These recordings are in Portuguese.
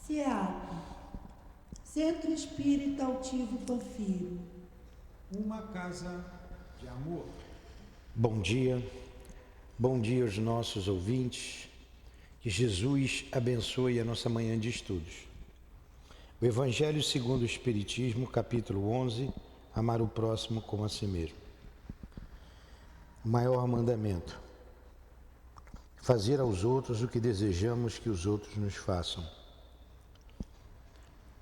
CEAP, Centro Espírita Altivo Panfiro. Uma casa de amor. Bom dia aos nossos ouvintes, que Jesus abençoe a nossa manhã de estudos. O Evangelho segundo o Espiritismo, capítulo 11, amar o próximo como a si mesmo. O maior mandamento: fazer aos outros o que desejamos que os outros nos façam.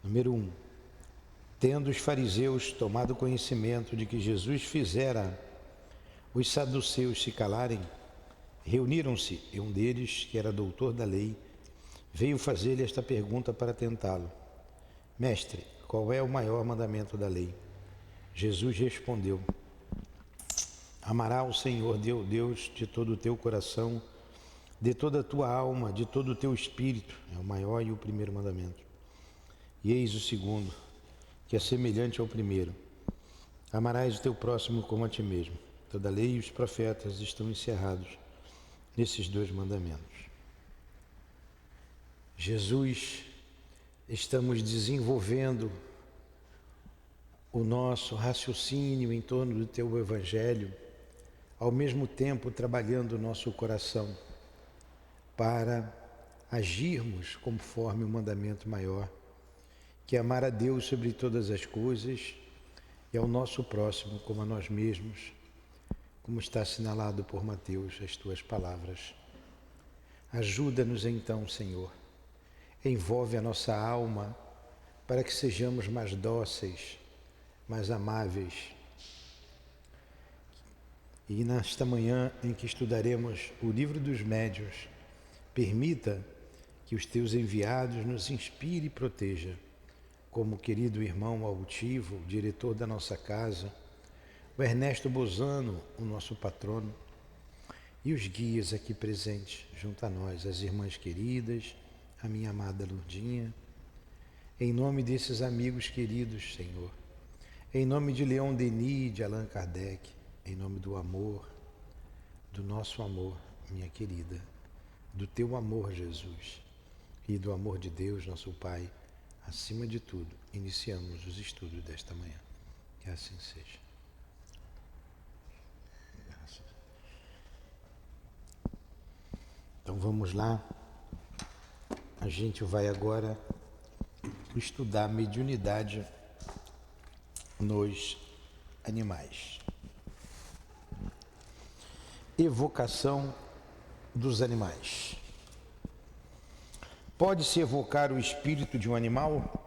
Número 1. Tendo os fariseus tomado conhecimento de que Jesus fizera os saduceus se calarem, reuniram-se e um deles, que era doutor da lei, veio fazer-lhe esta pergunta para tentá-lo: Mestre, qual é o maior mandamento da lei? Jesus respondeu: Amará o Senhor teu Deus de todo o teu coração, de toda a tua alma, de todo o teu espírito. É o maior e o primeiro mandamento. E eis o segundo, que é semelhante ao primeiro: amarás o teu próximo como a ti mesmo. Toda a lei e os profetas estão encerrados nesses dois mandamentos. Jesus, estamos desenvolvendo o nosso raciocínio em torno do teu Evangelho, ao mesmo tempo trabalhando o nosso coração para agirmos conforme o mandamento maior, que é amar a Deus sobre todas as coisas e ao nosso próximo como a nós mesmos, como está assinalado por Mateus, as tuas palavras. Ajuda-nos então, Senhor, envolve a nossa alma para que sejamos mais dóceis, mais amáveis. E nesta manhã em que estudaremos o Livro dos Médiuns, permita que os teus enviados nos inspire e proteja, como o querido irmão Altivo, diretor da nossa casa, o Ernesto Bozano, o nosso patrono, e os guias aqui presentes, junto a nós, as irmãs queridas, a minha amada Lourdinha, em nome desses amigos queridos, Senhor, em nome de Leon Denis, de Allan Kardec, em nome do amor, do nosso amor, minha querida, do teu amor, Jesus, e do amor de Deus, nosso Pai, acima de tudo, iniciamos os estudos desta manhã. Que assim seja. Então vamos lá. A gente vai agora estudar a mediunidade nos animais. Evocação dos animais. Pode-se evocar o espírito de um animal?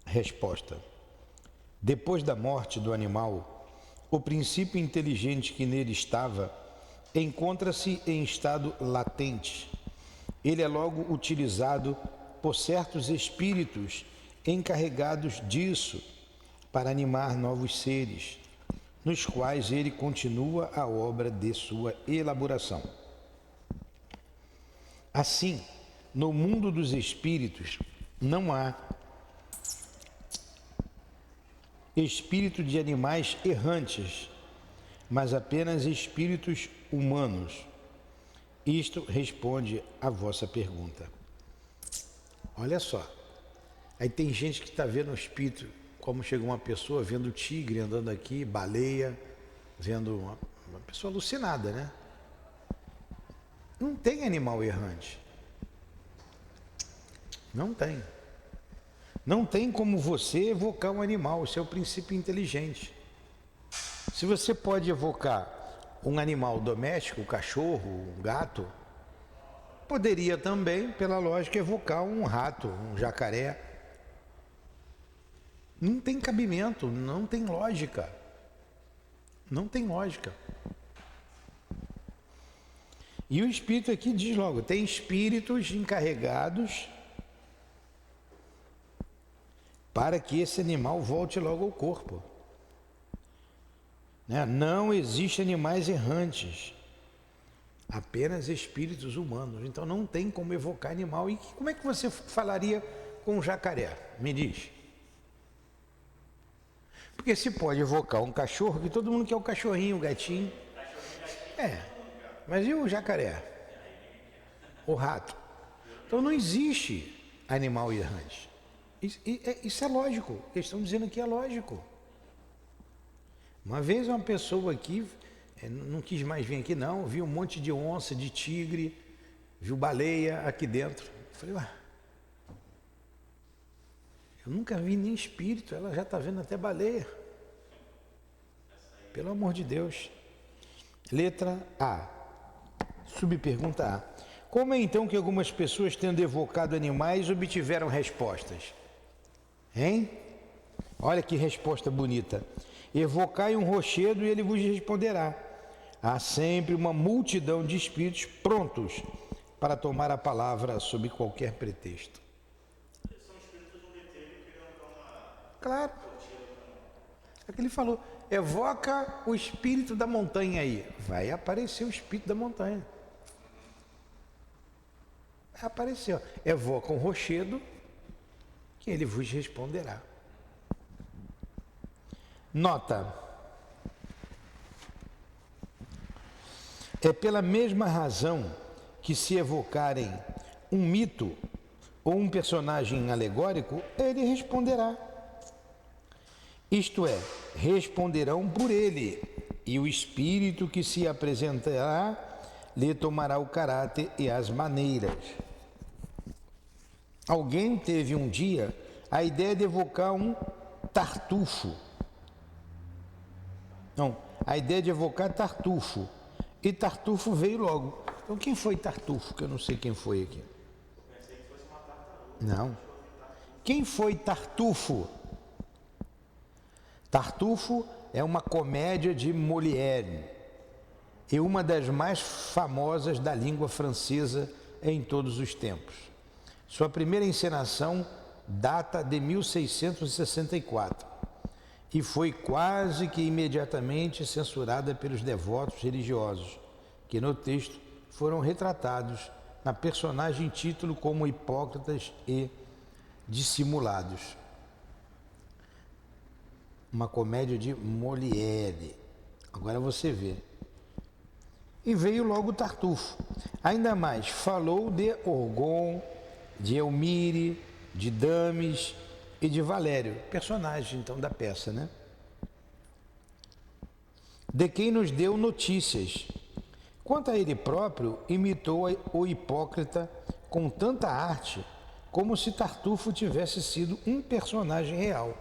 Resposta: depois da morte do animal, o princípio inteligente que nele estava encontra-se em estado latente. Ele é logo utilizado por certos espíritos encarregados disso para animar novos seres, nos quais ele continua a obra de sua elaboração. Assim, no mundo dos espíritos, não há espírito de animais errantes, mas apenas espíritos humanos. Isto responde à vossa pergunta. Olha só, aí tem gente que está vendo o espírito, como chega uma pessoa vendo tigre andando aqui, baleia, vendo uma pessoa alucinada, né? Não tem animal errante. Não tem. Não tem como você evocar um animal, isso é o princípio inteligente. Se você pode evocar um animal doméstico, um cachorro, um gato, poderia também, pela lógica, evocar um rato, um jacaré. Não tem cabimento, não tem lógica. Não tem lógica. E o espírito aqui diz logo, tem espíritos encarregados para que esse animal volte logo ao corpo. Não existem animais errantes, apenas espíritos humanos. Então não tem como evocar animal. E como é que você falaria com um jacaré? Me diz. Porque se pode evocar um cachorro, que todo mundo quer o cachorrinho, o gatinho. Mas e o jacaré? O rato? Então não existe animal errante. Isso é lógico. Eles estão dizendo que é lógico. Uma vez uma pessoa aqui, não quis mais vir aqui não, viu um monte de onça, de tigre, viu baleia aqui dentro. Eu falei, ué, eu nunca vi nem espírito, ela já está vendo até baleia. Pelo amor de Deus. Letra A. Subpergunta A. Como é então que algumas pessoas, tendo evocado animais, obtiveram respostas? Hein? Olha que resposta bonita. Evocai um rochedo e ele vos responderá. Há sempre uma multidão de espíritos prontos para tomar a palavra sob qualquer pretexto. Claro. É o que ele falou. Evoca o espírito da montanha aí. Vai aparecer o espírito da montanha. Vai aparecer. Ó. Evoca um rochedo que ele vos responderá. Nota. É pela mesma razão que se evocarem um mito ou um personagem alegórico, ele responderá. Isto é, responderão por ele, e o espírito que se apresentará lhe tomará o caráter e as maneiras. Alguém teve um dia a ideia de evocar um tartufo. Não, a ideia de evocar Tartufo. E Tartufo veio logo. Então quem foi Tartufo? Que eu não sei quem foi aqui. Não. Quem foi Tartufo? Tartufo é uma comédia de Molière e uma das mais famosas da língua francesa em todos os tempos. Sua primeira encenação data de 1664 e foi quase que imediatamente censurada pelos devotos religiosos, que no texto foram retratados na personagem título como hipócritas e dissimulados. Uma comédia de Molière. Agora você vê. E veio logo Tartufo. Ainda mais, falou de Orgon, de Elmire, de Dames e de Valério, personagem então da peça, né? De quem nos deu notícias. Quanto a ele próprio, imitou o hipócrita com tanta arte como se Tartufo tivesse sido um personagem real.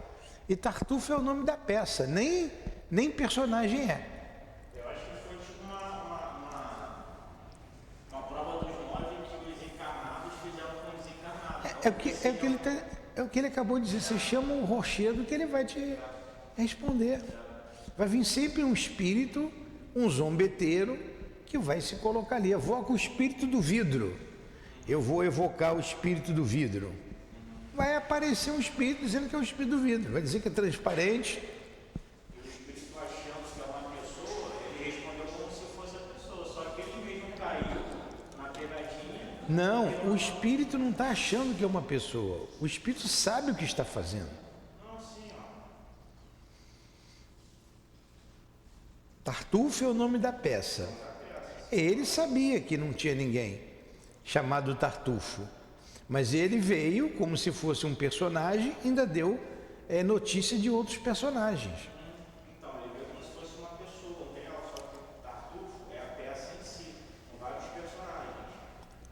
E Tartufo é o nome da peça, nem personagem é. Eu acho que foi tipo uma prova dos 9 que os encarnados fizeram com os encarnados. É o que ele acabou de dizer. Você chama um rochedo que ele vai te responder. Vai vir sempre um espírito, um zombeteiro, que vai se colocar ali. Evoca o espírito do vidro. Eu vou evocar o espírito do vidro. Vai aparecer um espírito dizendo que é o espírito do vidro. Vai dizer que é transparente. E o espírito achando que é uma pessoa, ele respondeu como se fosse a pessoa. Só que ele mesmo caiu na pegadinha. Não, o espírito não está achando que é uma pessoa. O espírito sabe o que está fazendo. Não, sim, ó. Tartufo é o nome da peça. Ele sabia que não tinha ninguém chamado Tartufo. Mas ele veio como se fosse um personagem e ainda deu notícia de outros personagens. Então, ele veio como se fosse uma pessoa real, só que o Tartufo é a peça em si, com vários personagens.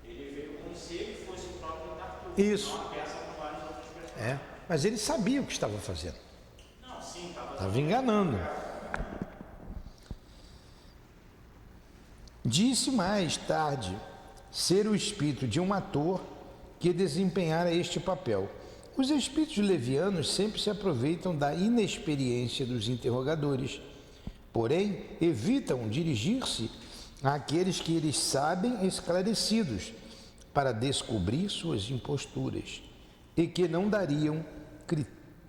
Ele veio como se ele fosse o próprio Tartufo, Isso. não a peça com vários outros personagens. Mas ele sabia o que estava fazendo. Não, sim, Estava enganando. Disse mais tarde ser o espírito de um ator que desempenhara este papel. Os espíritos levianos sempre se aproveitam da inexperiência dos interrogadores, porém evitam dirigir-se àqueles que eles sabem esclarecidos para descobrir suas imposturas e que não dariam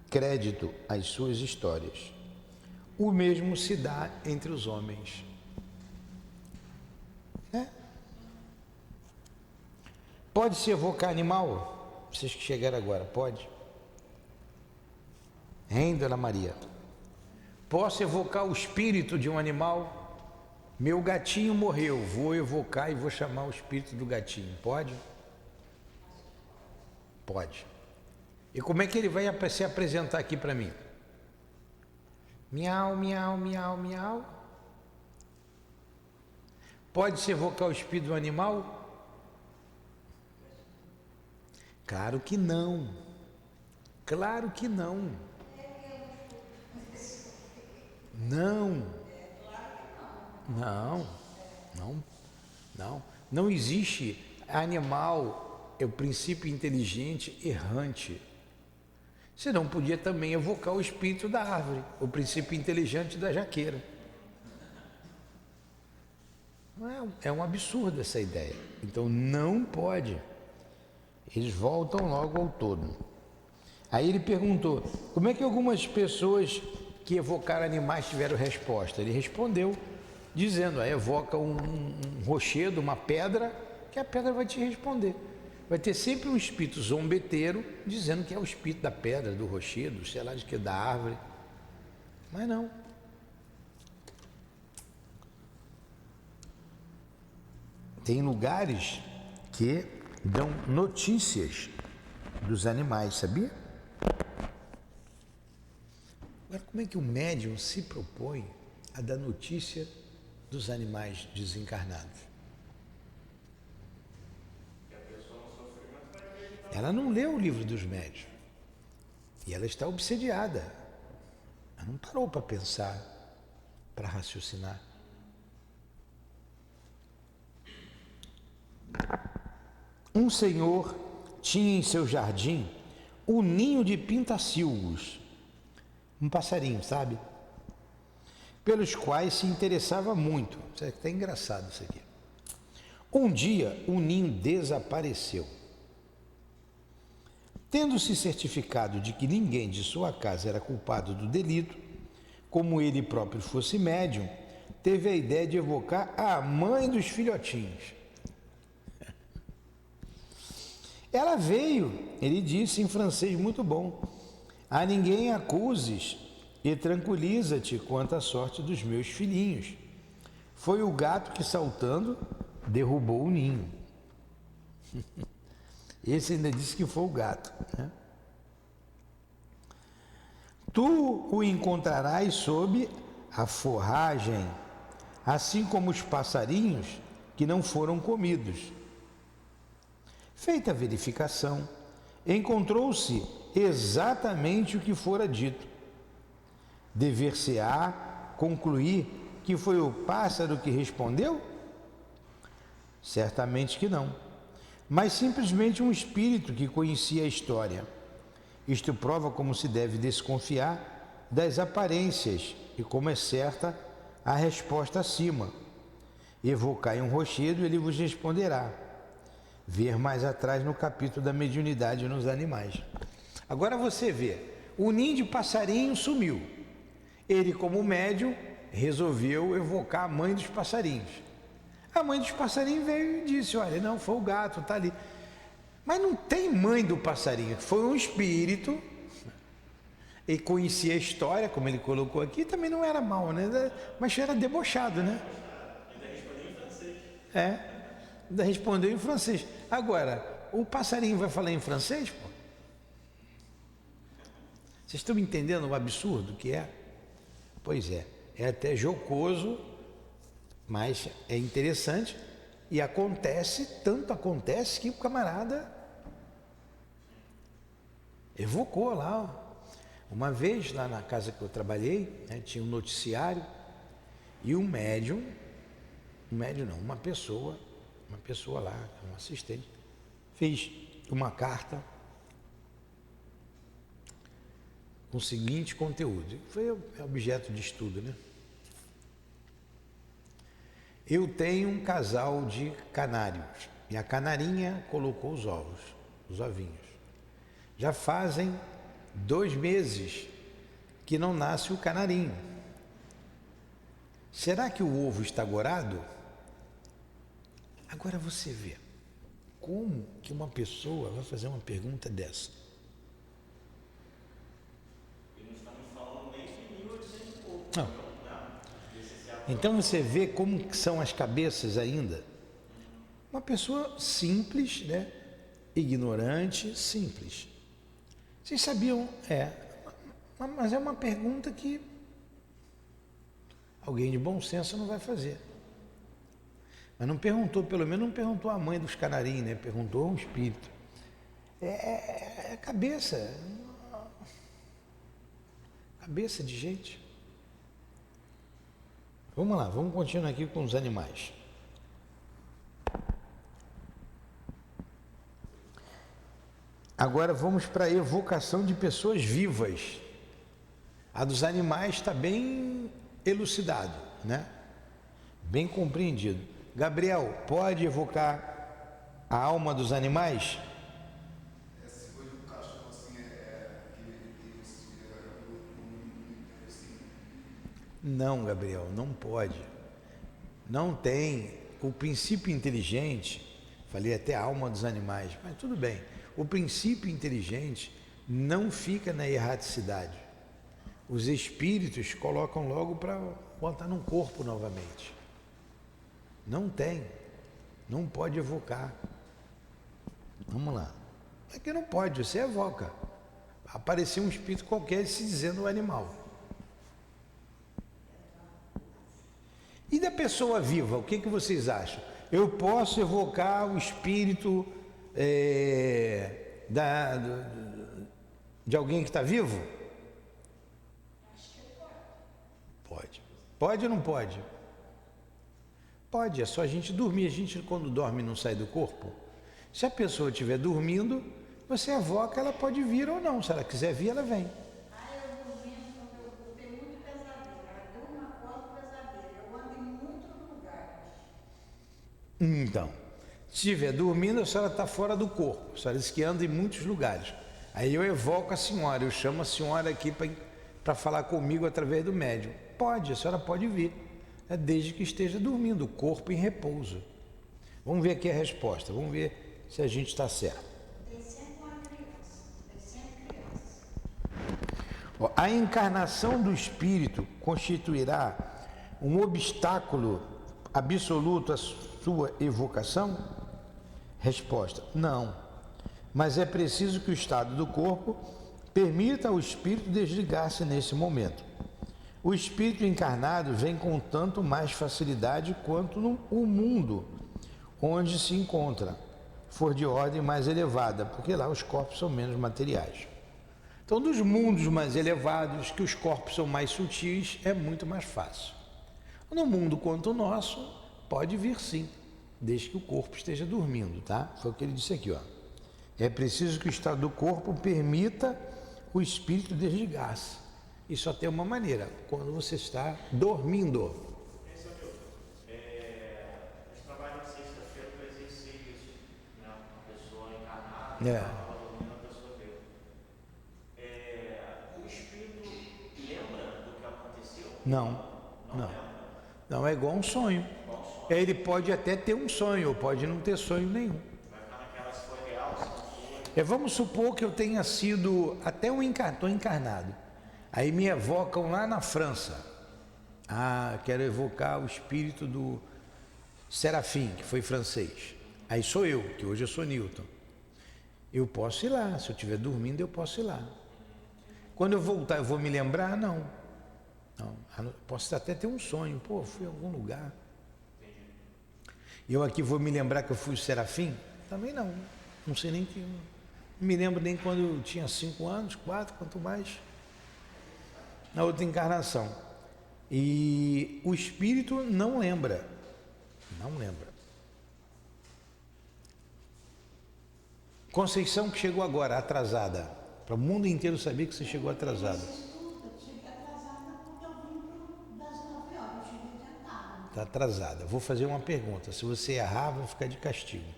crédito às suas histórias. O mesmo se dá entre os homens. Pode-se evocar animal? Vocês que chegaram agora, pode? Hein, Dona Maria? Posso evocar o espírito de um animal? Meu gatinho morreu, vou evocar e vou chamar o espírito do gatinho. Pode? Pode. E como é que ele vai se apresentar aqui para mim? Miau, miau, miau, miau. Pode-se evocar o espírito do animal? Claro que não. Claro que não. Não. Não. Não. Não. Não existe animal, é o princípio inteligente errante. Você não podia também evocar o espírito da árvore, o princípio inteligente da jaqueira. É um absurdo essa ideia. Então não pode. Eles voltam logo ao todo. Aí ele perguntou, como é que algumas pessoas que evocaram animais tiveram resposta? Ele respondeu, dizendo, evoca um rochedo, uma pedra, que a pedra vai te responder. Vai ter sempre um espírito zombeteiro dizendo que é o espírito da pedra, do rochedo, sei lá de que, da árvore. Mas não. Tem lugares que dão notícias dos animais, sabia? Agora, como é que o médium se propõe a dar notícia dos animais desencarnados? Ela não leu o livro dos médiuns. E ela está obsediada. Ela não parou para pensar, para raciocinar. Um senhor tinha em seu jardim um ninho de pintacilgos, um passarinho, sabe? Pelos quais se interessava muito. Isso é até engraçado isso aqui. Um dia o ninho desapareceu. Tendo-se certificado de que ninguém de sua casa era culpado do delito, como ele próprio fosse médium, teve a ideia de evocar a mãe dos filhotinhos. Ela veio, ele disse em francês muito bom, a ninguém acuses e tranquiliza-te quanto à sorte dos meus filhinhos. Foi o gato que, saltando, derrubou o ninho. Esse ainda disse que foi o gato, né? Tu o encontrarás sob a forragem, assim como os passarinhos que não foram comidos. Feita a verificação, encontrou-se exatamente o que fora dito. Dever-se-á concluir que foi o pássaro que respondeu? Certamente que não, mas simplesmente um espírito que conhecia a história. Isto prova como se deve desconfiar das aparências e como é certa a resposta acima. Evocai um rochedo e ele vos responderá. Ver mais atrás no capítulo da mediunidade nos animais. Agora você vê, o ninho de passarinho sumiu. Ele, como médium, resolveu evocar a mãe dos passarinhos. A mãe dos passarinhos veio e disse, olha, não, foi o gato, está ali. Mas não tem mãe do passarinho, foi um espírito. Ele conhecia a história, como ele colocou aqui, também não era mal, né? Mas era debochado, né? Ainda respondeu em francês. Ainda respondeu em francês. Agora, o passarinho vai falar em francês, pô? Vocês estão entendendo o absurdo que é? Pois é até jocoso, mas é interessante e tanto acontece que o camarada evocou lá. Uma vez lá na casa que eu trabalhei, né, tinha um noticiário e um médium não, uma pessoa lá, um assistente, fez uma carta com o seguinte conteúdo, foi objeto de estudo, né? Eu tenho um casal de canários e a canarinha colocou os ovos, os ovinhos. Já fazem 2 meses que não nasce o canarinho. Será que o ovo está gorado? Agora você vê, como que uma pessoa vai fazer uma pergunta dessa? E não estamos falando nem de 1800 e pouco. Não. Não, desse século Então você vê como que são as cabeças ainda. Uma pessoa simples, né? Ignorante, simples. Vocês sabiam? Mas é uma pergunta que alguém de bom senso não vai fazer. Mas não perguntou, pelo menos não perguntou a mãe dos canarinhos, né? Perguntou um espírito. É cabeça. Cabeça de gente. Vamos lá, vamos continuar aqui com os animais. Agora vamos para a evocação de pessoas vivas. A dos animais está bem elucidado, né? Bem compreendido. Gabriel, pode evocar a alma dos animais? Essa coisa do cachorro assim Não, Gabriel, não pode. Não tem. O princípio inteligente, falei até a alma dos animais, mas tudo bem. O princípio inteligente não fica na erraticidade. Os espíritos colocam logo para botar num corpo novamente. Não tem. Não pode evocar. Vamos lá. É que não pode, você evoca. Apareceu um espírito qualquer se dizendo o animal. E da pessoa viva, o que vocês acham? Eu posso evocar o espírito de alguém que está vivo? Pode. Pode ou não pode? Pode, é só a gente dormir. A gente, quando dorme, não sai do corpo. Se a pessoa estiver dormindo, você evoca, ela pode vir ou não. Se ela quiser vir, ela vem. Eu dormindo, eu tenho muito pesadelo. Eu durmo, acordo pesadelo. Eu ando em muitos lugares. Então, se estiver dormindo, a senhora está fora do corpo. A senhora diz que anda em muitos lugares. Aí eu evoco a senhora, eu chamo a senhora aqui para falar comigo através do médium. Pode, a senhora pode vir, desde que esteja dormindo, o corpo em repouso. Vamos ver aqui a resposta, vamos ver se a gente está certo. Tem sempre uma criança. Tem sempre criança. A encarnação do espírito constituirá um obstáculo absoluto à sua evocação? Resposta: não. Mas é preciso que o estado do corpo permita ao espírito desligar-se nesse momento. O espírito encarnado vem com tanto mais facilidade quanto o mundo onde se encontra for de ordem mais elevada, porque lá os corpos são menos materiais. Então, dos mundos mais elevados, que os corpos são mais sutis, é muito mais fácil. No mundo quanto o nosso, pode vir sim, desde que o corpo esteja dormindo, tá? Foi o que ele disse aqui, ó. É preciso que o estado do corpo permita o espírito desligar-se. E só tem uma maneira, quando você está dormindo. Esse é o meu. Nós trabalhamos na sexta-feira para exercer isso, né? Uma pessoa encarnada, estava dormindo, a pessoa veio. O espírito lembra do que aconteceu? Não. Não, é igual um sonho. Ele pode até ter um sonho, ou pode não ter sonho nenhum. Vai ficar naquela se foi real, se não foi. Vamos supor que eu tenha sido até estou encarnado. Aí me evocam lá na França. Quero evocar o espírito do Serafim, que foi francês. Aí sou eu, que hoje eu sou Newton. Eu posso ir lá, se eu estiver dormindo eu posso ir lá. Quando eu voltar eu vou me lembrar? Não. Posso até ter um sonho, fui em algum lugar. Eu aqui vou me lembrar que eu fui o Serafim? Também não. Não sei nem que. Não me lembro nem quando eu tinha 5 anos, 4, quanto mais na outra encarnação. E o espírito não lembra. Não lembra. Conceição, que chegou agora, atrasada. Para o mundo inteiro saber que você chegou atrasada. Eu cheguei atrasada porque eu vim das 9 horas. Eu cheguei adiantada. Está atrasada. Vou fazer uma pergunta. Se você errar, vai ficar de castigo.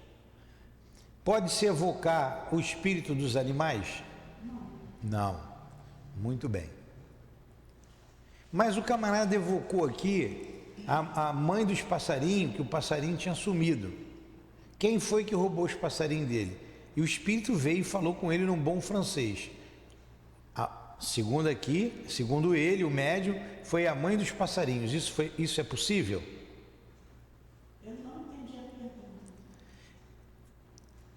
Pode-se evocar o espírito dos animais? Não. Muito bem. Mas o camarada evocou aqui a mãe dos passarinhos, que o passarinho tinha sumido. Quem foi que roubou os passarinhos dele? E o espírito veio e falou com ele num bom francês. segundo aqui, segundo ele, o médium, foi a mãe dos passarinhos. Isso é possível? Eu não entendi a pergunta.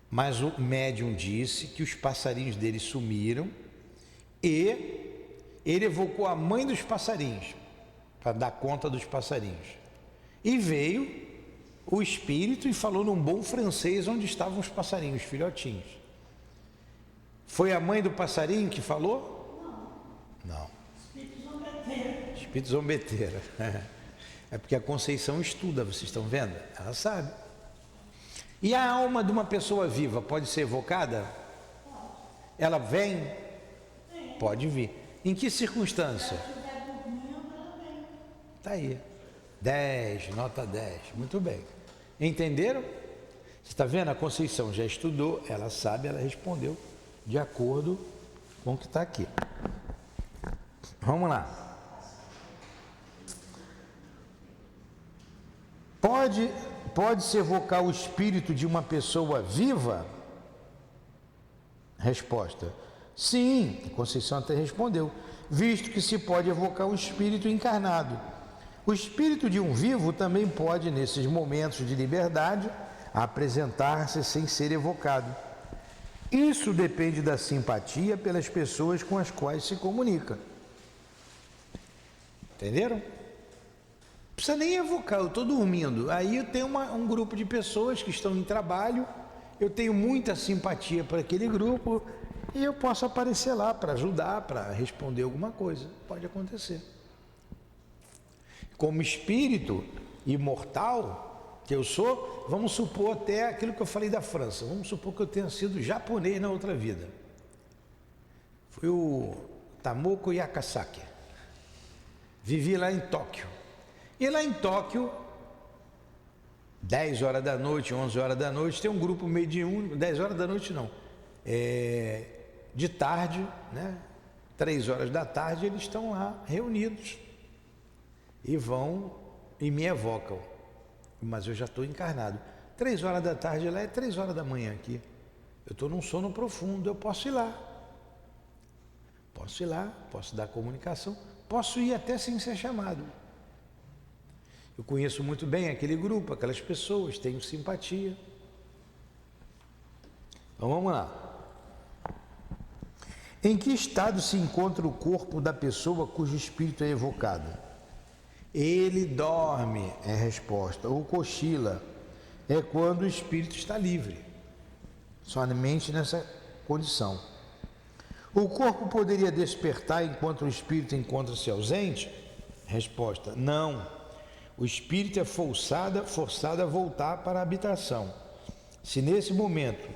Mas o médium disse que os passarinhos dele sumiram e ele evocou a mãe dos passarinhos para dar conta dos passarinhos. E veio o espírito e falou num bom francês onde estavam os passarinhos, os filhotinhos. Foi a mãe do passarinho que falou? Não. Espírito zombeteiro. Espírito zombeteira. É porque a Conceição estuda, vocês estão vendo? Ela sabe. E a alma de uma pessoa viva pode ser evocada? Ela vem? Pode vir. Em que circunstância? Se estiver dormindo, ela vem. Tá aí. 10, nota 10. Muito bem. Entenderam? Você está vendo? A Conceição já estudou, ela sabe, ela respondeu de acordo com o que está aqui. Vamos lá. Pode-se evocar o espírito de uma pessoa viva? Resposta: sim, a Conceição até respondeu, visto que se pode evocar o espírito encarnado. O espírito de um vivo também pode, nesses momentos de liberdade, apresentar-se sem ser evocado. Isso depende da simpatia pelas pessoas com as quais se comunica. Entenderam? Não precisa nem evocar, eu estou dormindo. Aí eu tenho um grupo de pessoas que estão em trabalho, eu tenho muita simpatia para aquele grupo e eu posso aparecer lá para ajudar, para responder alguma coisa. Pode acontecer. Como espírito imortal que eu sou, vamos supor até aquilo que eu falei da França, vamos supor que eu tenha sido japonês na outra vida. Fui o Tomoko Yakasaki. Vivi lá em Tóquio. E lá em Tóquio, 10 horas da noite, 11 horas da noite, tem um grupo mediúnico, 10 horas da noite não, de tarde, né? 3 horas da tarde, eles estão lá reunidos e vão e me evocam, mas eu já estou encarnado. 3 horas da tarde lá é 3 horas da manhã aqui, eu estou num sono profundo, eu posso ir lá, posso dar comunicação, posso ir até sem ser chamado. Eu conheço muito bem aquele grupo, aquelas pessoas, tenho simpatia. Então vamos lá. Em que estado se encontra o corpo da pessoa cujo espírito é evocado? Ele dorme, é a resposta, ou cochila, é quando o espírito está livre, somente nessa condição. O corpo poderia despertar enquanto o espírito encontra-se ausente? Resposta: não. O espírito é forçado a voltar para a habitação. Se nesse momento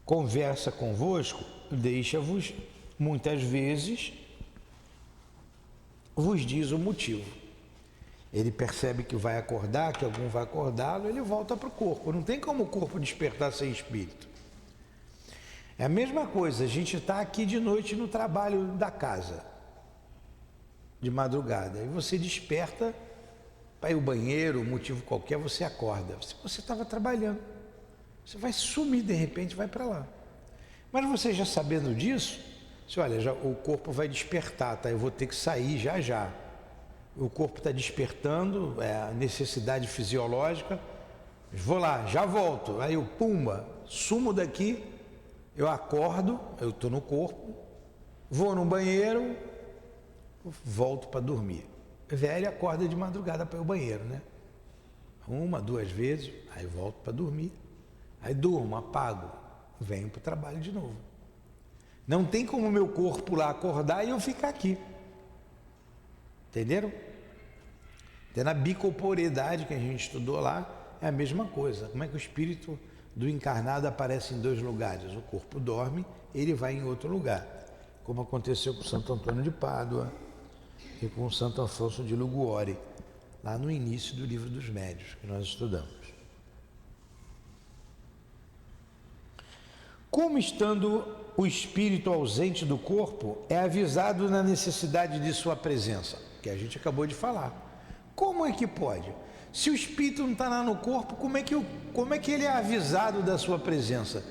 conversa convosco, deixa-vos, muitas vezes, vos diz o motivo. Ele percebe que vai acordar, que algum vai acordá-lo, ele volta para o corpo. Não tem como o corpo despertar sem espírito. É a mesma coisa, a gente está aqui de noite no trabalho da casa, de madrugada, e você desperta para ir ao banheiro, motivo qualquer, você acorda. Você estava trabalhando, você vai sumir de repente, vai para lá. Mas você já sabendo disso, você olha, já, o corpo vai despertar, tá? Eu vou ter que sair já já. O corpo está despertando, é a necessidade fisiológica. Vou lá, já volto. Aí eu, pumba, sumo daqui, eu acordo, eu estou no corpo, vou no banheiro, volto para dormir. Velho acorda de madrugada para ir ao banheiro, né? 1, 2 vezes, aí volto para dormir. Aí durmo, apago, venho para o trabalho de novo. Não tem como o meu corpo lá acordar e eu ficar aqui. Entenderam? Até na bicorporeidade que a gente estudou lá, é a mesma coisa. Como é que o espírito do encarnado aparece em 2 lugares? O corpo dorme, ele vai em outro lugar. Como aconteceu com Santo Antônio de Pádua e com Santo Afonso de Liguori, lá no início do Livro dos Médiuns, que nós estudamos. Como estando o espírito ausente do corpo, é avisado na necessidade de sua presença, que a gente acabou de falar. Como é que pode? Se o espírito não está lá no corpo, como é que ele é avisado da sua presença?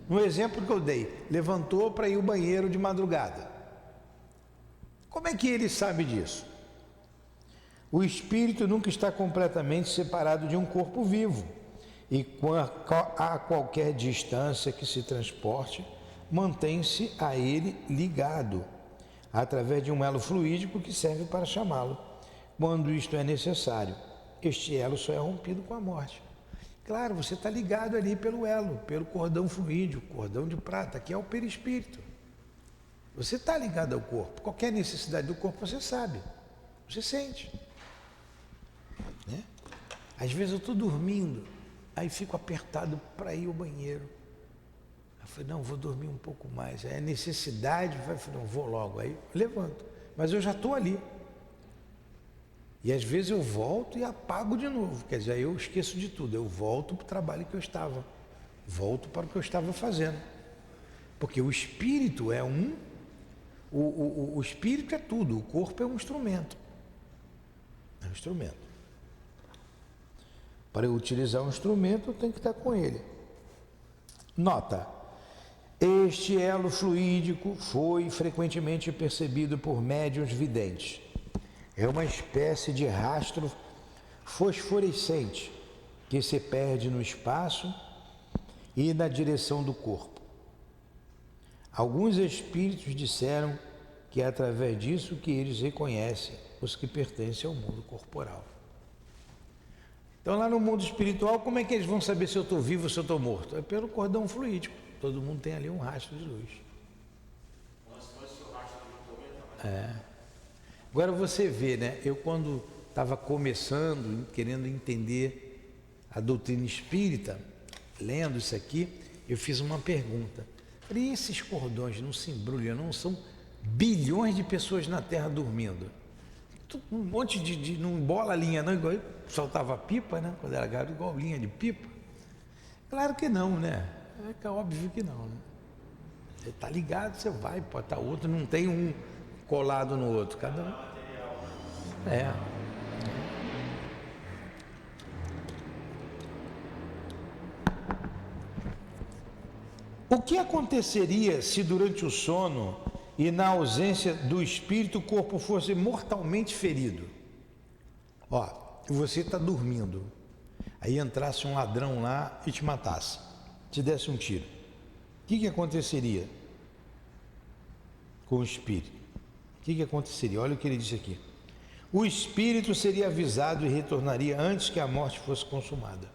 No exemplo que eu dei, levantou para ir ao banheiro de madrugada. Como é que ele sabe disso? O espírito nunca está completamente separado de um corpo vivo e a qualquer distância que se transporte, mantém-se a ele ligado, através de um elo fluídico que serve para chamá-lo, quando isto é necessário. Este elo só é rompido com a morte. Claro, você está ligado ali pelo elo, pelo cordão fluídico, cordão de prata, que é o perispírito. Você está ligado ao corpo. Qualquer necessidade do corpo você sabe, você sente. Né? Às vezes eu estou dormindo, aí fico apertado para ir ao banheiro. Eu falei, não, vou dormir um pouco mais. Aí a necessidade, eu falei, não, vou logo. Aí eu levanto, mas eu já estou ali. E às vezes eu volto e apago de novo. Quer dizer, aí eu esqueço de tudo. Eu volto para o trabalho que eu estava. Volto para o que eu estava fazendo. Porque o espírito é o espírito é tudo, o corpo é um instrumento. É um instrumento. Para eu utilizar um instrumento, eu tenho que estar com ele. Nota: este elo fluídico foi frequentemente percebido por médiuns videntes. É uma espécie de rastro fosforescente que se perde no espaço e na direção do corpo. Alguns espíritos disseram que é através disso que eles reconhecem os que pertencem ao mundo corporal. Então lá no mundo espiritual, como é que eles vão saber se eu estou vivo ou se eu estou morto? É pelo cordão fluídico. Todo mundo tem ali um rastro de luz. Agora você vê, né? Eu quando estava começando, querendo entender a doutrina espírita, lendo isso aqui, eu fiz uma pergunta. Falei, e esses cordões não se embrulham, não? São bilhões de pessoas na Terra dormindo. Um monte não embola a linha, não, igual eu soltava pipa, né? Quando era garoto, igual linha de pipa. Não né? É óbvio que não, né? Você está ligado, você vai, pode estar outro, não tem um colado no outro, cada um. O que aconteceria se durante o sono e na ausência do espírito o corpo fosse mortalmente ferido? Ó, você está dormindo, aí entrasse um ladrão lá e te matasse, te desse um tiro. O que aconteceria com o espírito? O que aconteceria? Olha o que ele disse aqui. O espírito seria avisado e retornaria antes que a morte fosse consumada.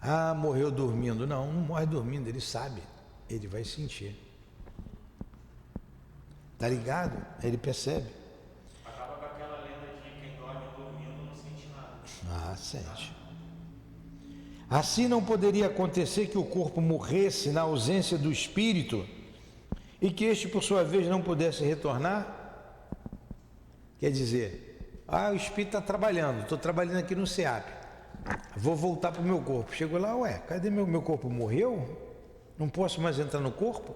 Ah, morreu dormindo. Não morre dormindo, ele sabe, ele vai sentir. Tá ligado? Ele percebe. Acaba com aquela lenda de quem dorme dormindo não sente nada. Ah, sente. Assim não poderia acontecer que o corpo morresse na ausência do espírito e que este, por sua vez, não pudesse retornar? Quer dizer, o espírito está trabalhando, estou trabalhando aqui no SEAP, vou voltar para o meu corpo. Chego lá, cadê meu corpo? Morreu? Não posso mais entrar no corpo?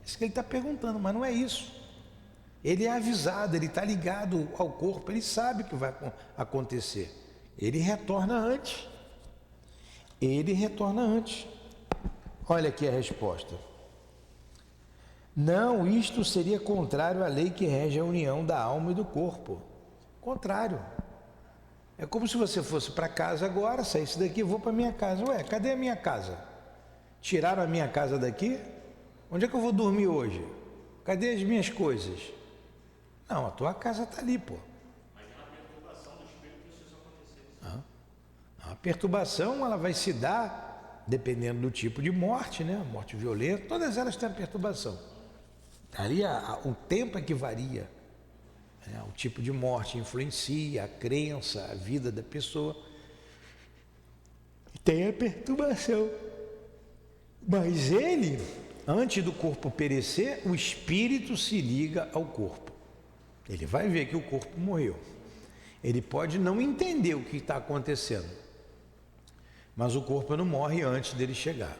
Isso que ele está perguntando, mas não é isso. Ele é avisado, ele está ligado ao corpo, ele sabe o que vai acontecer. Ele retorna antes. Ele retorna antes. Olha aqui a resposta. Não, isto seria contrário à lei que rege a união da alma e do corpo. Contrário. É como se você fosse para casa agora, saísse daqui, vou para minha casa. Cadê a minha casa? Tiraram a minha casa daqui? Onde é que eu vou dormir hoje? Cadê as minhas coisas? Não, a tua casa está ali, pô. Mas é uma perturbação do espírito se isso acontecer. A perturbação, ela vai se dar dependendo do tipo de morte, né? Morte violenta, todas elas têm a perturbação. Ali o tempo é que varia. O tipo de morte influencia a crença, a vida da pessoa. Tem a perturbação. Mas ele, antes do corpo perecer, o espírito se liga ao corpo. Ele vai ver que o corpo morreu. Ele pode não entender o que está acontecendo, mas o corpo não morre antes dele chegar.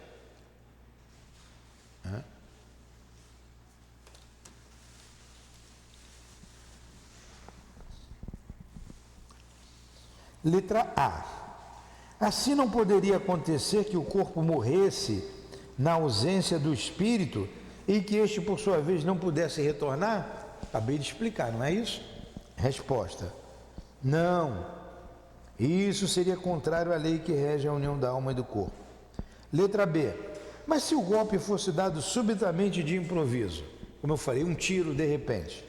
Letra A. Assim não poderia acontecer que o corpo morresse na ausência do espírito e que este, por sua vez, não pudesse retornar? Acabei de explicar, não é isso? Resposta: não. Isso seria contrário à lei que rege a união da alma e do corpo. Letra B. Mas se o golpe fosse dado subitamente de improviso, como eu falei, um tiro de repente,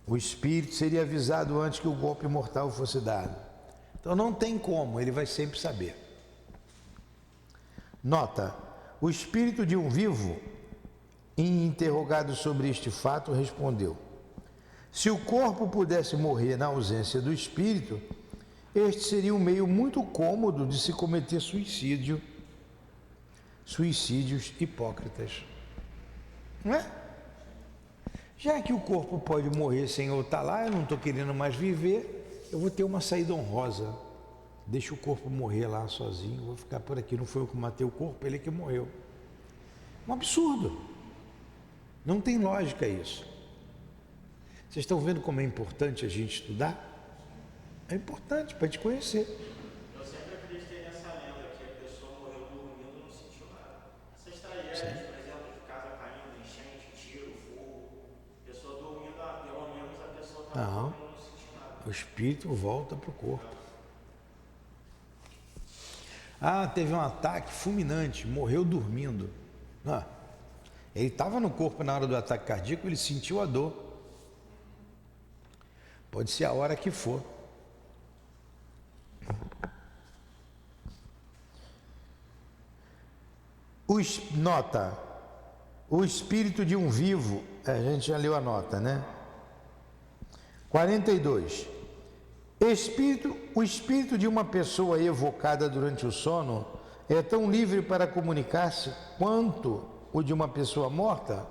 o espírito seria avisado antes que o golpe mortal fosse dado. Então não tem como, ele vai sempre saber. Nota: o espírito de um vivo, interrogado sobre este fato, respondeu: se o corpo pudesse morrer na ausência do espírito, este seria um meio muito cômodo de se cometer suicídios hipócritas. Não é? Já que o corpo pode morrer sem eu estar lá, eu não estou querendo mais viver, eu vou ter uma saída honrosa. Deixa o corpo morrer lá sozinho, vou ficar por aqui. Não foi eu que matei o corpo, ele que morreu. Um absurdo. Não tem lógica isso. Vocês estão vendo como é importante a gente estudar? É importante para te conhecer. Eu sempre acreditei nessa lenda que a pessoa morreu dormindo e não sentiu nada. Essas tragédias, por exemplo, de casa caindo, enchente, tiro, fogo, a pessoa dormindo, pelo menos a pessoa está dormindo e não sentiu nada. O espírito volta para o corpo. Ah, teve um ataque fulminante, morreu dormindo. Não, ele estava no corpo na hora do ataque cardíaco, ele sentiu a dor. Pode ser a hora que for. Nota: o espírito de um vivo, a gente já leu a nota, né? 42. O espírito de uma pessoa evocada durante o sono é tão livre para comunicar-se quanto o de uma pessoa morta?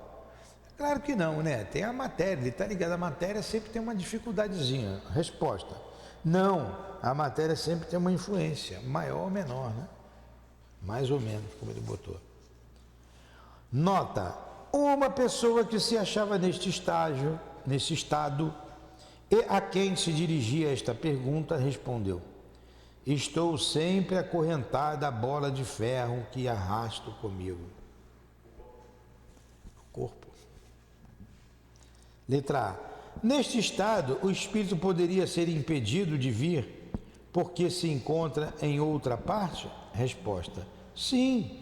Claro que não, né? Tem a matéria, ele está ligado à matéria, sempre tem uma dificuldadezinha. Resposta: não, a matéria sempre tem uma influência, maior ou menor, né? Mais ou menos, como ele botou. Nota: uma pessoa que se achava neste estado, e a quem se dirigia esta pergunta, respondeu: estou sempre acorrentada à bola de ferro que arrasto comigo. O corpo. Letra A. Neste estado, o espírito poderia ser impedido de vir porque se encontra em outra parte? Resposta: sim.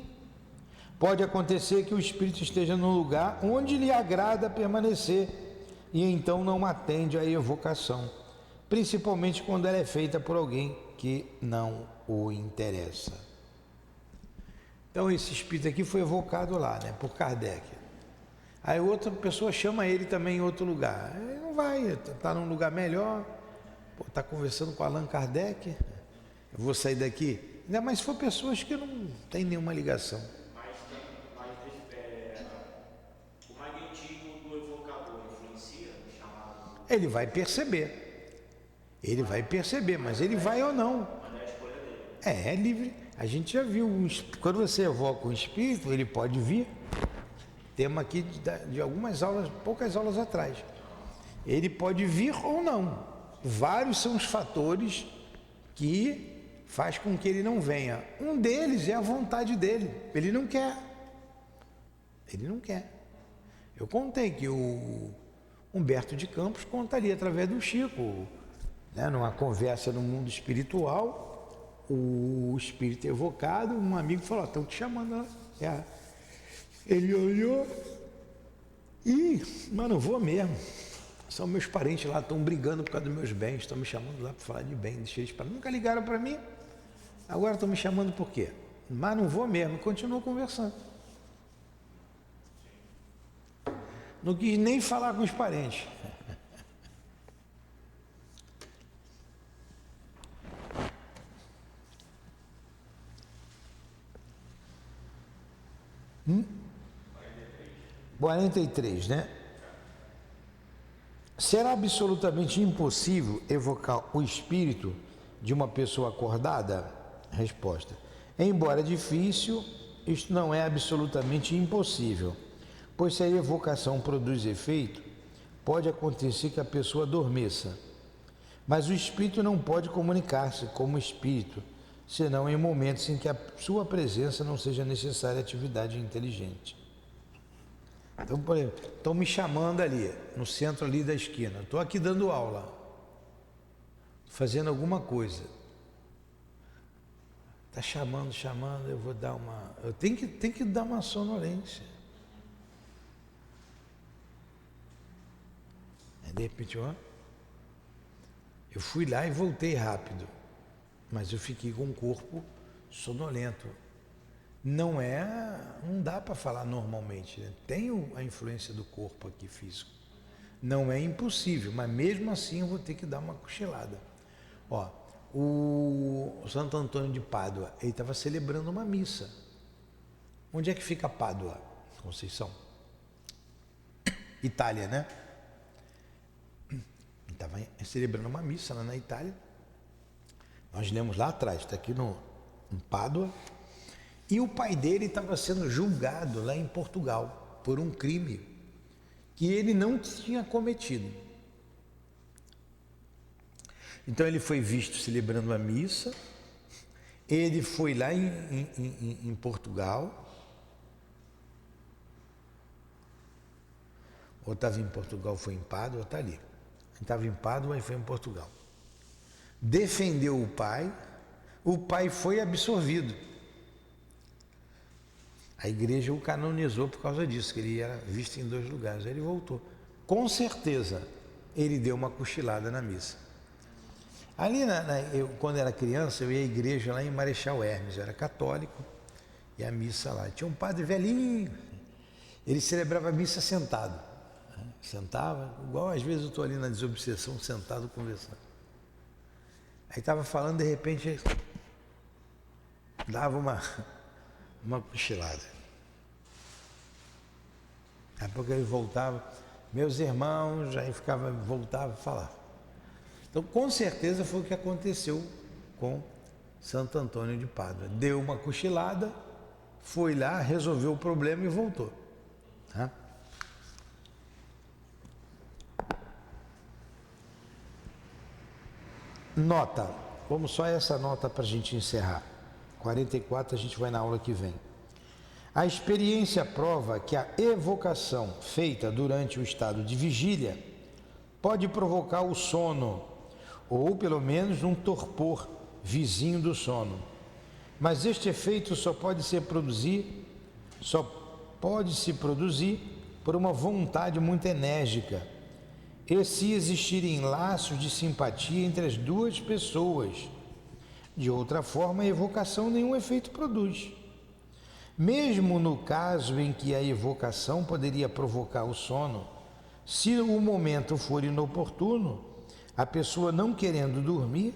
Pode acontecer que o espírito esteja num lugar onde lhe agrada permanecer e então não atende à evocação, principalmente quando ela é feita por alguém que não o interessa. Então esse espírito aqui foi evocado lá, né, por Kardec. Aí outra pessoa chama ele também em outro lugar. Ele não vai, está num lugar melhor, está conversando com Allan Kardec, eu vou sair daqui. Ainda mais se for pessoas que não têm nenhuma ligação. O magnetismo do evocador influencia no chamado? Ele vai perceber, mas ele vai ou não. Mas é a escolha dele. É livre. A gente já viu, quando você evoca um espírito, ele pode vir. Tema aqui de algumas aulas, poucas aulas atrás. Ele pode vir ou não. Vários são os fatores que faz com que ele não venha. Um deles é a vontade dele. Ele não quer. Eu contei que o Humberto de Campos contaria através do Chico, né, numa conversa no mundo espiritual, o espírito evocado, um amigo falou: estão te chamando lá. Ele olhou mas não vou mesmo. São meus parentes lá, estão brigando por causa dos meus bens, estão me chamando lá para falar de bem, deixa eles para. Nunca ligaram para mim, agora estão me chamando por quê? Mas não vou mesmo, continuo conversando. Não quis nem falar com os parentes. Hum? 43, né? Será absolutamente impossível evocar o espírito de uma pessoa acordada? Resposta: embora difícil, isto não é absolutamente impossível, pois se a evocação produz efeito, pode acontecer que a pessoa adormeça. Mas o espírito não pode comunicar-se como espírito, senão em momentos em que a sua presença não seja necessária atividade inteligente. Então, por exemplo, estão me chamando ali, no centro ali da esquina. Estou aqui dando aula, fazendo alguma coisa. Está chamando, eu vou dar uma... Eu tenho que dar uma sonolência. Aí, de repente, eu fui lá e voltei rápido. Mas eu fiquei com o corpo sonolento. Não dá para falar normalmente, né? Tem a influência do corpo aqui físico. Não é impossível, mas mesmo assim eu vou ter que dar uma cochilada. Ó, o Santo Antônio de Pádua, ele estava celebrando uma missa. Onde é que fica Pádua? Conceição. Itália, né? Ele estava celebrando uma missa lá na Itália. Nós lemos lá atrás, está aqui em Pádua. E o pai dele estava sendo julgado lá em Portugal por um crime que ele não tinha cometido. Então ele foi visto celebrando a missa, ele foi lá em Portugal, ou estava em Portugal, foi em Pádua, está ali. Estava em Pádua e foi em Portugal. Defendeu o pai foi absolvido. A igreja o canonizou por causa disso, que ele era visto em 2 lugares. Aí ele voltou. Com certeza, ele deu uma cochilada na missa. Ali, eu, quando era criança, eu ia à igreja lá em Marechal Hermes, eu era católico, e a missa lá. Tinha um padre velhinho, ele celebrava a missa sentado. Sentava, igual às vezes eu estou ali na desobsessão, sentado, conversando. Aí estava falando, de repente, dava uma cochilada. Daqui a pouco ele voltava, meus irmãos, aí voltava a falar. Então, com certeza foi o que aconteceu com Santo Antônio de Pádua. Deu uma cochilada, foi lá, resolveu o problema e voltou. Tá? Nota, vamos só essa nota para a gente encerrar. 44 a gente vai na aula que vem. A experiência prova que a evocação feita durante o estado de vigília pode provocar o sono, ou pelo menos um torpor vizinho do sono. Mas este efeito só pode se produzir por uma vontade muito enérgica, e se existirem laços de simpatia entre as duas pessoas. De outra forma, a evocação nenhum efeito produz. Mesmo no caso em que a evocação poderia provocar o sono, se o momento for inoportuno, a pessoa não querendo dormir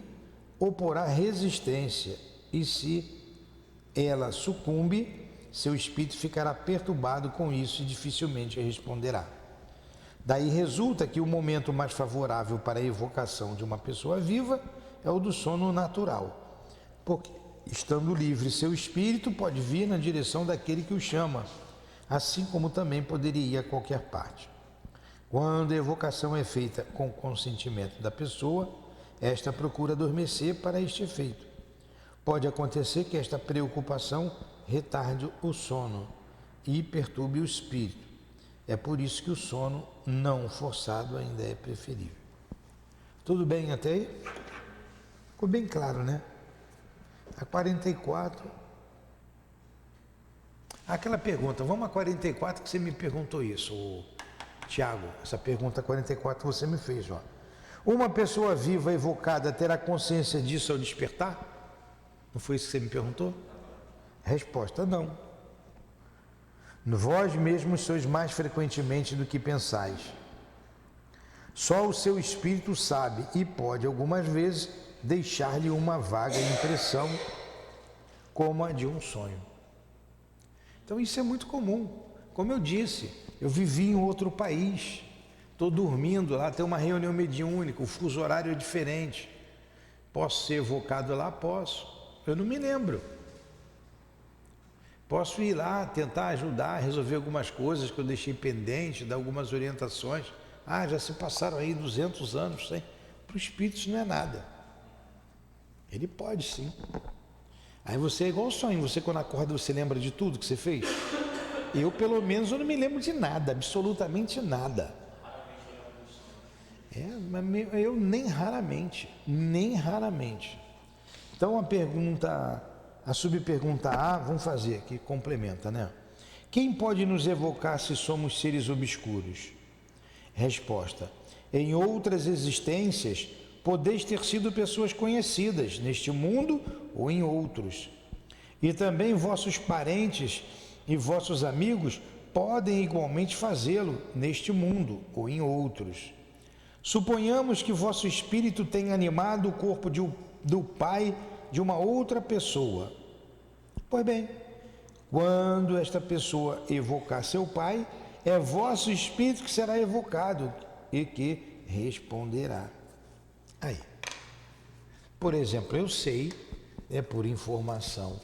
oporá resistência, e se ela sucumbe, seu espírito ficará perturbado com isso e dificilmente responderá. Daí resulta que o momento mais favorável para a evocação de uma pessoa viva é o do sono natural, porque, estando livre, seu espírito pode vir na direção daquele que o chama, assim como também poderia ir a qualquer parte. Quando a evocação é feita com consentimento da pessoa, esta procura adormecer para este efeito. Pode acontecer que esta preocupação retarde o sono e perturbe o espírito. É por isso que o sono não forçado ainda é preferível. Tudo bem até aí? Ficou bem claro, né? A 44. Aquela pergunta, vamos a 44 que você me perguntou isso, Tiago. Essa pergunta 44 você me fez, ó. Uma pessoa viva evocada terá consciência disso ao despertar? Não foi isso que você me perguntou? Resposta, não. Vós mesmos sois mais frequentemente do que pensais. Só o seu espírito sabe e pode, algumas vezes, deixar-lhe uma vaga impressão como a de um sonho. Então isso é muito comum. Como eu disse, eu vivi em outro país, estou dormindo lá, tem uma reunião mediúnica, o fuso horário é diferente. Posso ser evocado lá? Posso. Eu não me lembro. Posso ir lá, tentar ajudar, resolver algumas coisas que eu deixei pendente, dar algumas orientações. Já se passaram aí 200 anos, para o espírito isso não é nada. Ele pode sim. Aí você é igual ao sonho, você quando acorda você lembra de tudo que você fez? Eu, pelo menos, eu não me lembro de nada, absolutamente nada. Mas eu nem raramente. Então a subpergunta A, vamos fazer aqui, complementa, né? Quem pode nos evocar se somos seres obscuros? Resposta: em outras existências, podeis ter sido pessoas conhecidas, neste mundo ou em outros. E também vossos parentes e vossos amigos podem igualmente fazê-lo, neste mundo ou em outros. Suponhamos que vosso espírito tenha animado o corpo do pai de uma outra pessoa. Pois bem, quando esta pessoa evocar seu pai, é vosso espírito que será evocado e que responderá. Aí, por exemplo, eu sei, por informação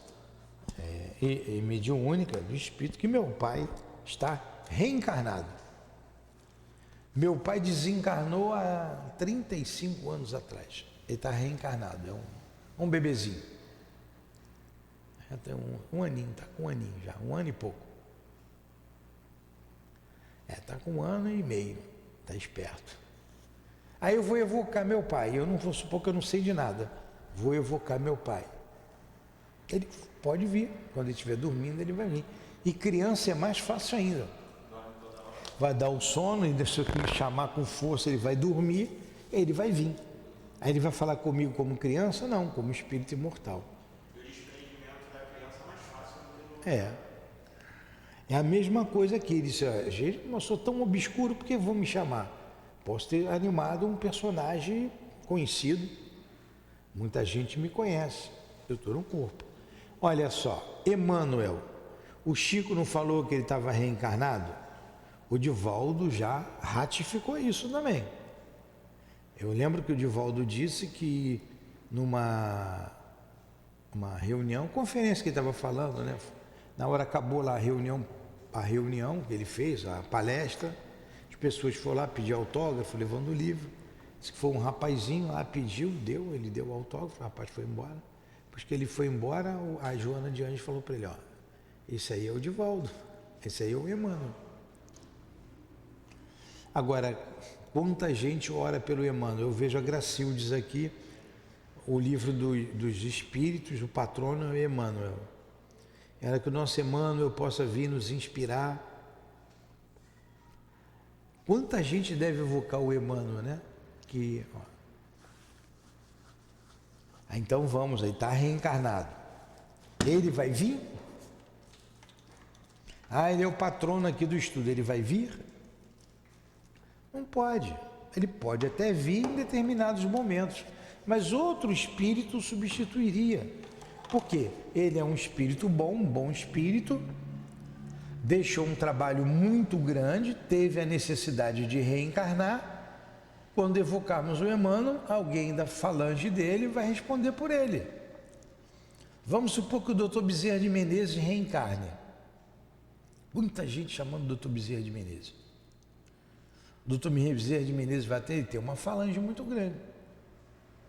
mediúnica do espírito, que meu pai está reencarnado. Meu pai desencarnou há 35 anos atrás. Ele está reencarnado, é um bebezinho. Já tem um aninho, está com um aninho já, um ano e pouco. Está com 1 ano e meio, está esperto. Aí eu vou evocar meu pai, eu não vou supor que eu não sei de nada. Vou evocar meu pai. Ele pode vir, quando ele estiver dormindo ele vai vir. E criança é mais fácil ainda. Vai dar o sono e se eu chamar com força ele vai dormir, ele vai vir. Aí ele vai falar comigo como criança? Não, como espírito imortal. E o desprendimento da criança é mais fácil do que É a mesma coisa que ele disse, gente, mas sou tão obscuro, por que vão me chamar? Posso ter animado um personagem conhecido, muita gente me conhece, eu estou no corpo. Olha só, Emmanuel, o Chico não falou que ele estava reencarnado? O Divaldo já ratificou isso também. Eu lembro que o Divaldo disse que numa reunião, conferência que ele estava falando, né? Na hora acabou lá a reunião que ele fez, a palestra, as pessoas foram lá pedir autógrafo, levando o livro. Disse que foi um rapazinho lá, pediu, ele deu o autógrafo, o rapaz foi embora. Depois que ele foi embora, a Joana de Anjos falou para ele, esse aí é o Divaldo, esse aí é o Emmanuel. Agora, quanta gente ora pelo Emmanuel? Eu vejo a Gracildes aqui, o livro dos espíritos, o patrono é Emmanuel. Era que o nosso Emmanuel possa vir nos inspirar. Quanta gente deve evocar o Emmanuel, né? Então vamos, ele está reencarnado. Ele vai vir? Ele é o patrono aqui do estudo, ele vai vir? Não pode. Ele pode até vir em determinados momentos, mas outro espírito o substituiria. Por quê? Ele é um espírito bom, um bom espírito, deixou um trabalho muito grande, teve a necessidade de reencarnar. Quando evocarmos o Emmanuel, alguém da falange dele vai responder por ele. Vamos supor que o Dr. Bezerra de Menezes reencarne. Muita gente chamando o Dr. Bezerra de Menezes. O Dr. Bezerra de Menezes vai ter uma falange muito grande.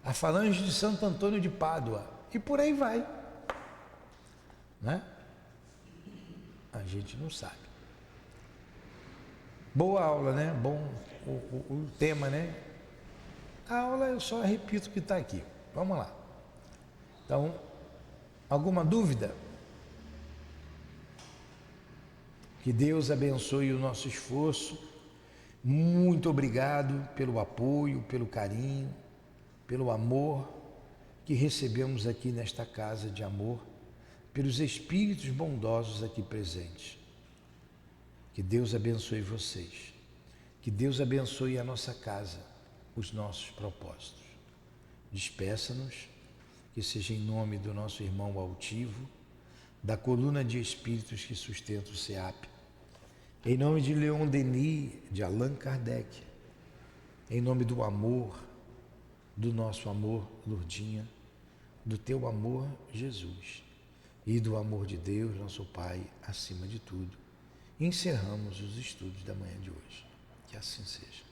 A falange de Santo Antônio de Pádua. E por aí vai. Né? A gente não sabe. Boa aula, né? Bom o tema, né? A aula eu só repito o que está aqui. Vamos lá. Então, alguma dúvida? Que Deus abençoe o nosso esforço. Muito obrigado pelo apoio, pelo carinho, pelo amor que recebemos aqui nesta casa de amor, pelos espíritos bondosos aqui presentes. Que Deus abençoe vocês. Que Deus abençoe a nossa casa, os nossos propósitos. Despeça-nos, que seja em nome do nosso irmão altivo, da coluna de espíritos que sustenta o SEAP, em nome de Leon Denis, de Allan Kardec, em nome do amor, do nosso amor, Lourdinha, do teu amor, Jesus, e do amor de Deus, nosso Pai, acima de tudo, encerramos os estudos da manhã de hoje. Que assim seja.